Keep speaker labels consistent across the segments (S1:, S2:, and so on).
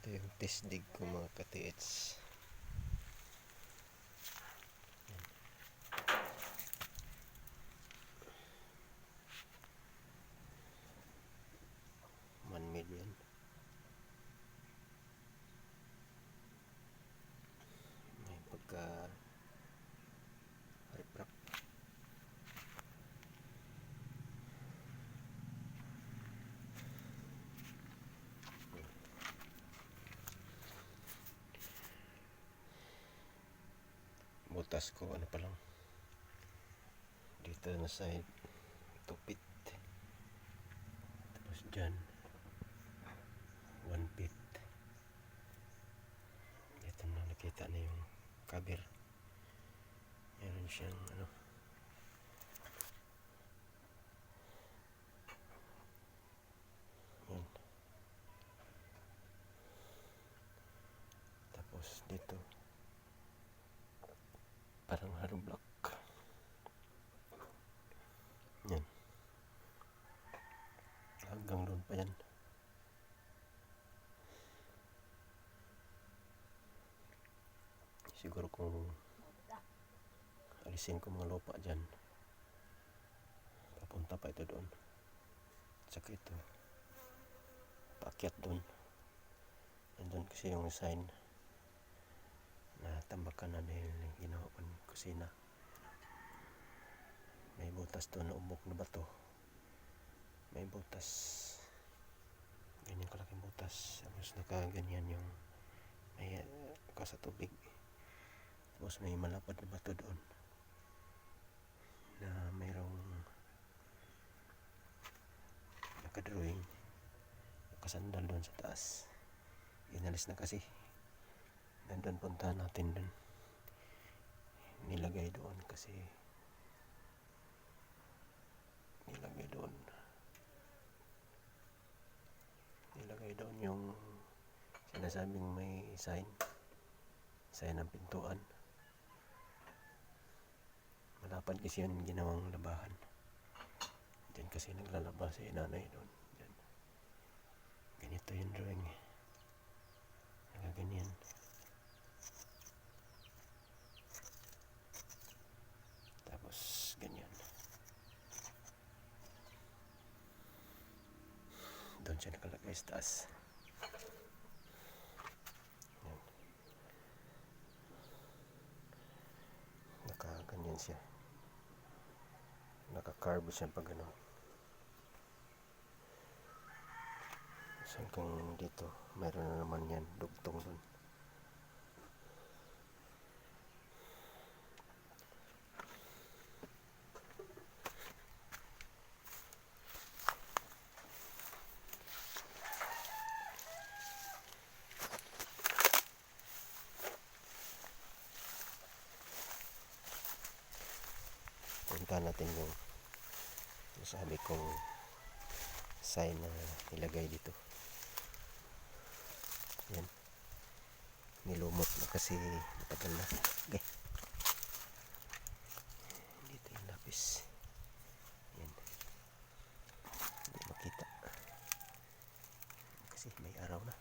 S1: Ito yung tisdig ko mga ka-TH. Man-made yan. May pagka riprap. Butas ko ano pa lang dito na side tupit, tapos dyan 1 feet. Dito na nakita na yung cover. Meron siyang ano, yan. Tapos dito parang hollow block. Yan. Hanggang doon pa yan. Siguro kung alisin ko mga lupa dyan, papunta pa ito doon. Tsaka ito, paakyat doon. Nandun kasi yung sign na tambakan na dahil ginawa ko ng kusina. May butas doon na ubok na bato. May butas, ganyan kalaking butas. Tapos nakaganyan yung may kasa tubig. Tapos may malapad na bato doon na mayroong nakadrawing, nakasandal doon sa taas. Inalis na kasi. Nandun, puntahan natin doon. Nilagay doon kasi nilagay doon yung sinasabing may sign ng pintuan. Malapad kasi yun ginawang labahan. Diyan kasi naglalaba si nanay doon. Diyan. Ganito yung drawing. Nakaganyan. Tapos ganyan. Doon siya nakalagay sa taas. Yan. Nakaganyan siya. Naka-carve siya pag ano. Hanggang dito, mayroon na naman yan, dugtong doon. Punta natin yung sabi kong sign na nilagay dito. Yan. Nilumot na kasi matagal na. Okay. Dito yung lapis. Yan. Hindi makita. Kasi may araw na.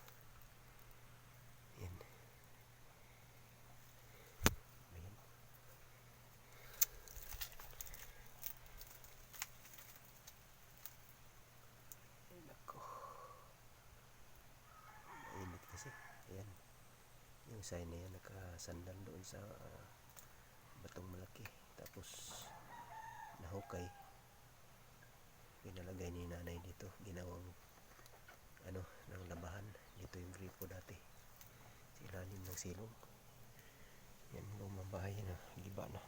S1: Yan. Ayan. Nako. Mainit kasi. Ayan. Yung sign na yan nakasandal doon sa batong malaki. Tapos nahukay. Pinalagay ni nanay dito. Ginawang ano, ng labahan. Dito yung gripo dati. Sa ilalim ng silong. Yan, lumang bahay na. Giba na.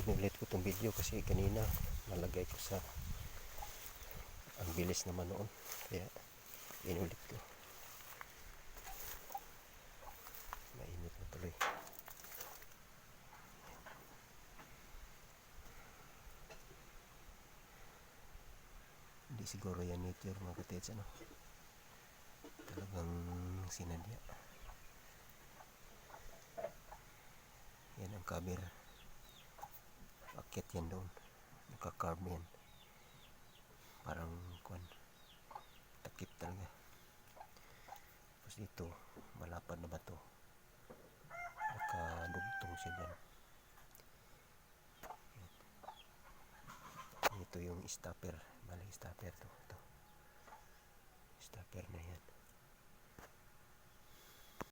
S1: Inulit ko itong video kasi kanina nalagay ko sa ang bilis naman noon, kaya inulit ko. Mainit na tuloy. Hindi siguro yan nature mga katets, ano, talagang sinadya. cover. Akit yan doon. Naka-carve yan. Parang kuan, takip talaga. Tapos dito, malapad na ba to? Nakadugtong siya dyan. Ito yung stopper. Maling stopper to. Ito. Stopper na yan.